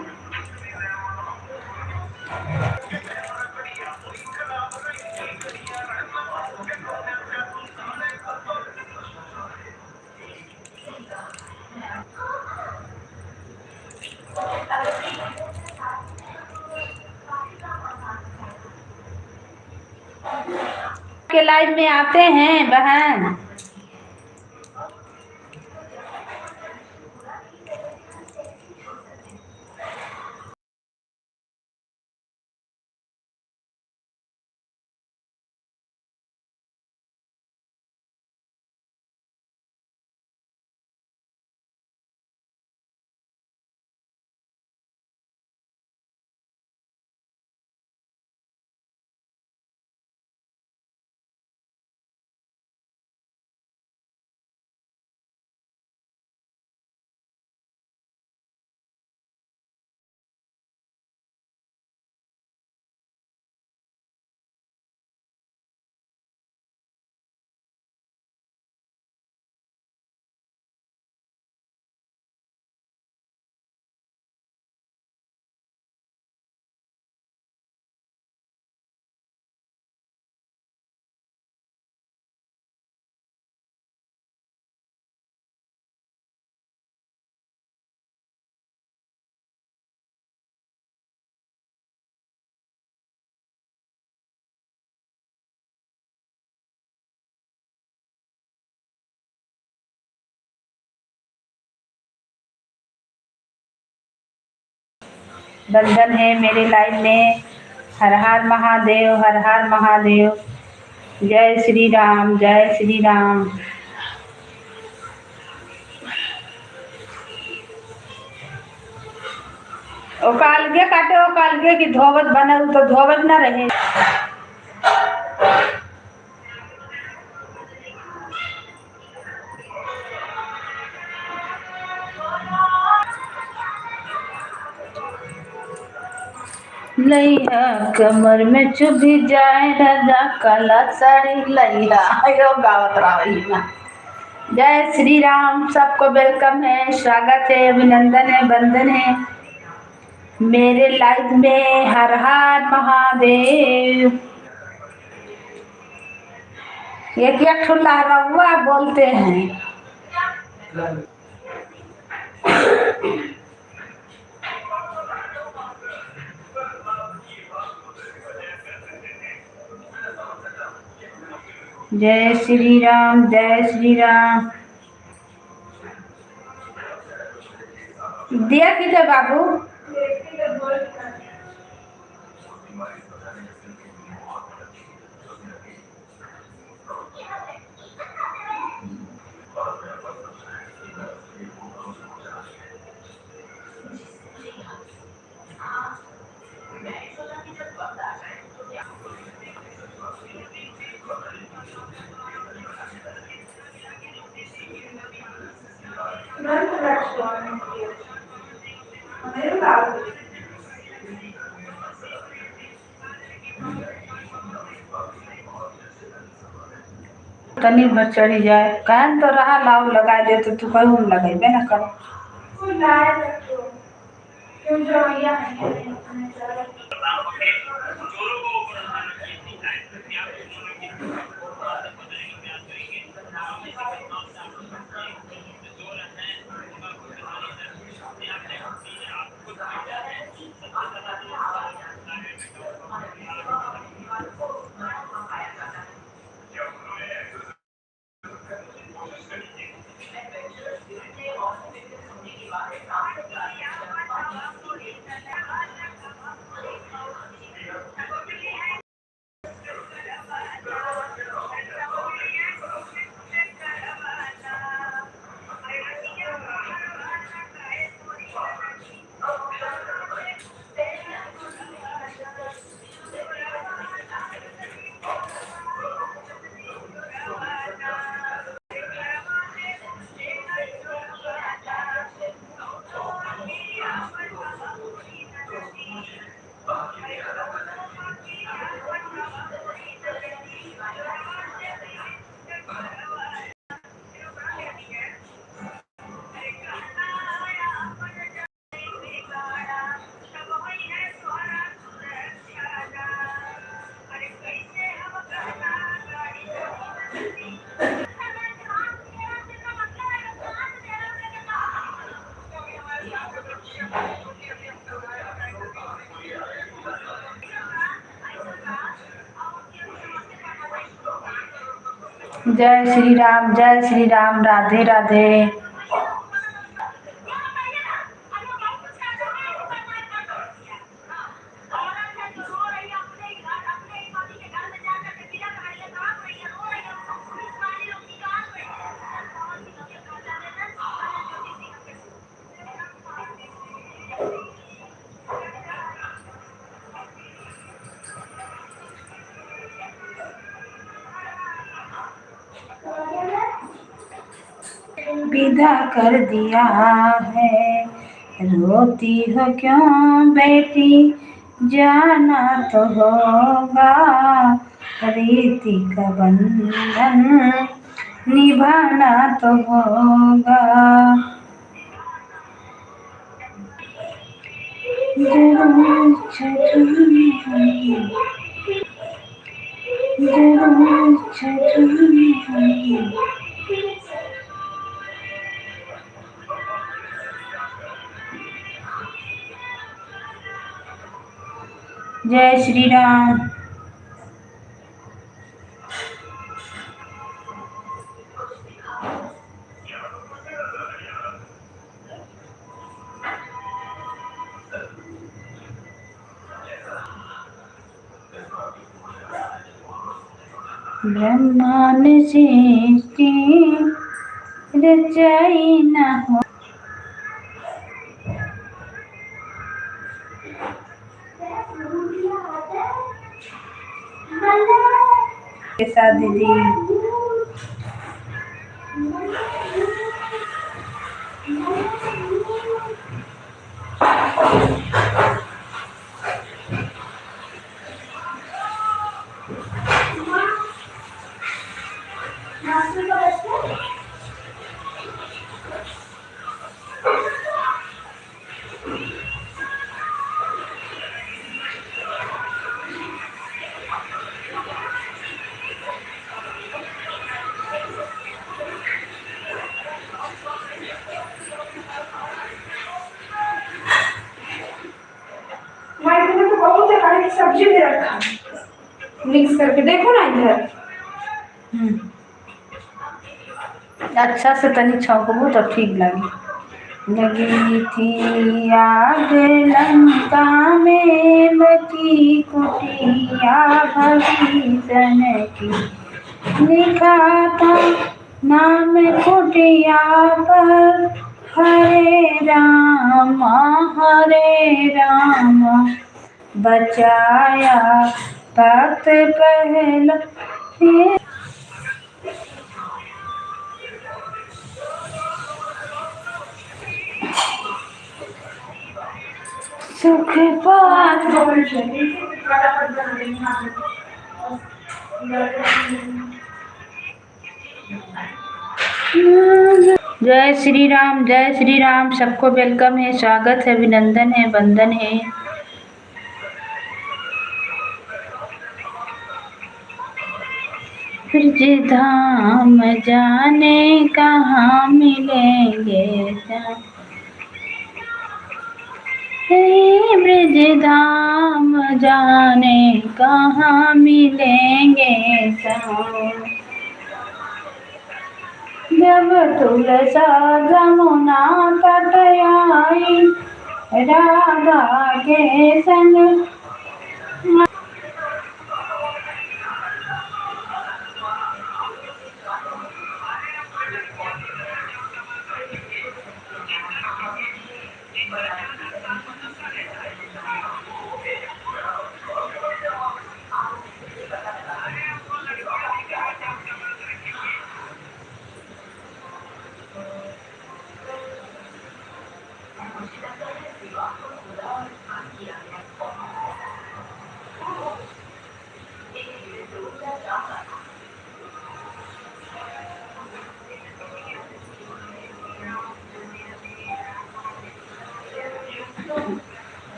के लाइव में आते हैं बहन। बंधन है मेरे लाइफ में। हर हर महादेव, हर हर महादेव। जय श्री राम, जय श्री राम। ओ कालगे काटे, ओ कालगे की धोवत बनल तो धोवत ना रहे। लैया कमर में चुभी जाए राजा काला साड़ी लैया, यो गावत रही ना। जय श्री राम, सबको वेलकम है, स्वागत है, अभिनंदन है, बंधन है मेरे लाइफ में। हर हर महादेव। एक एक ठुल्ला रहुआ बोलते हैं। जय श्री राम, जय श्री राम। दिया किधर बाबू? तनी भर चढ़ी जाए कहन तो रहा लाव लगा दे तो तू कहूँ लगेबे ना कर। जय श्री राम, जय श्री राम। राधे राधे। विदा कर दिया है, रोती हो क्यों बेटी, जाना तो होगा, रीति का बंधन निभाना तो होगा। जय श्री राम। ब्रह्मांड सृष्टि रचाई न हो के साथ दीदी। माइक में तो बहुत सारी सब्जी दे रखा मिक्स करके, देखो ना इधर। अच्छा से तनी छौंकबू तो ठीक लगी। लगी थी आग लंका में बची कुटिया भविष्य की, लिखा था नाम कुटिया पर हरे राम बचाया भक्त पहला सुख पात। जय श्री राम, जय श्री राम। सबको वेलकम है, स्वागत है, अभिनंदन है, वंदन है। ब्रज धाम जाने कहाँ मिलेंगे ब्रज धाम जाने कहाँ मिलेंगे जब तुलसा जमुना तट आई राधा के संग।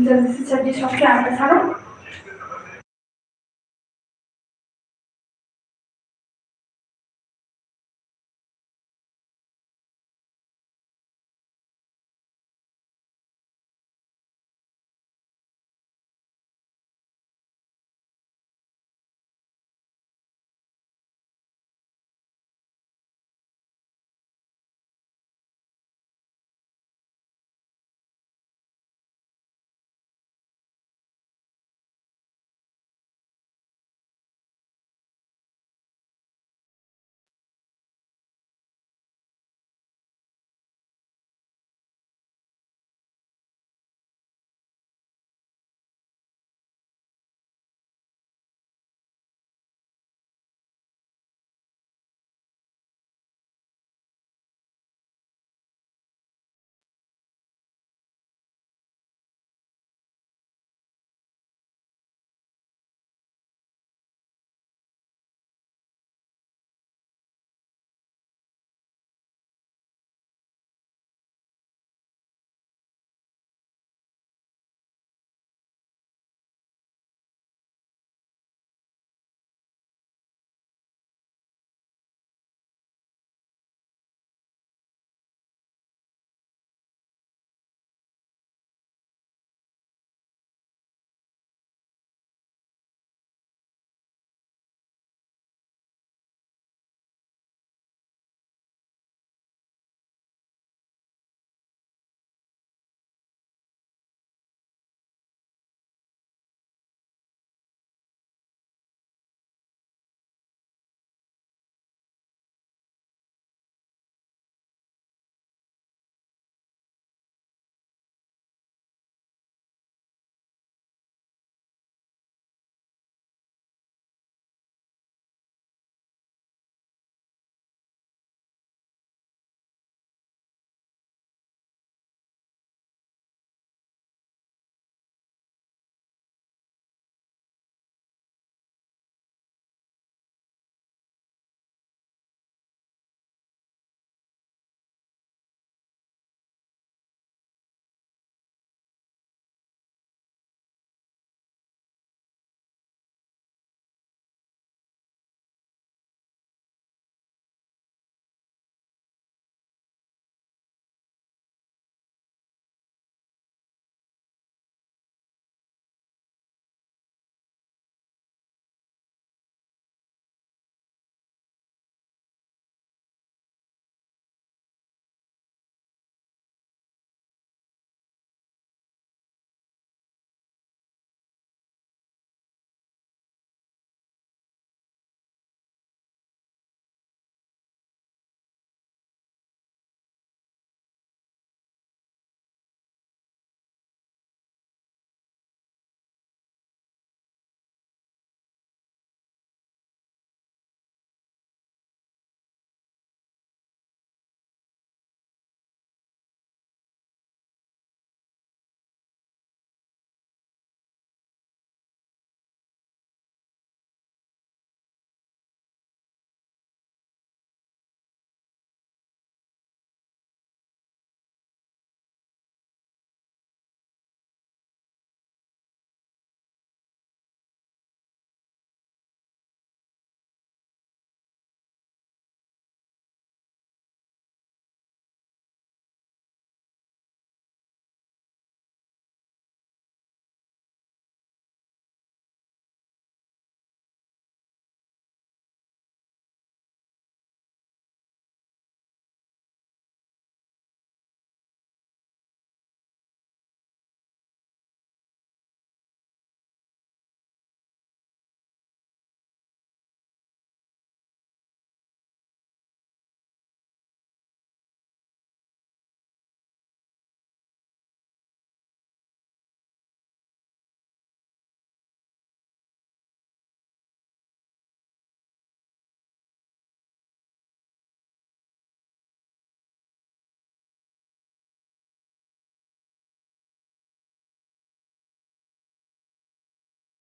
जल्दी से सब्जी छौंक के आटा सानो।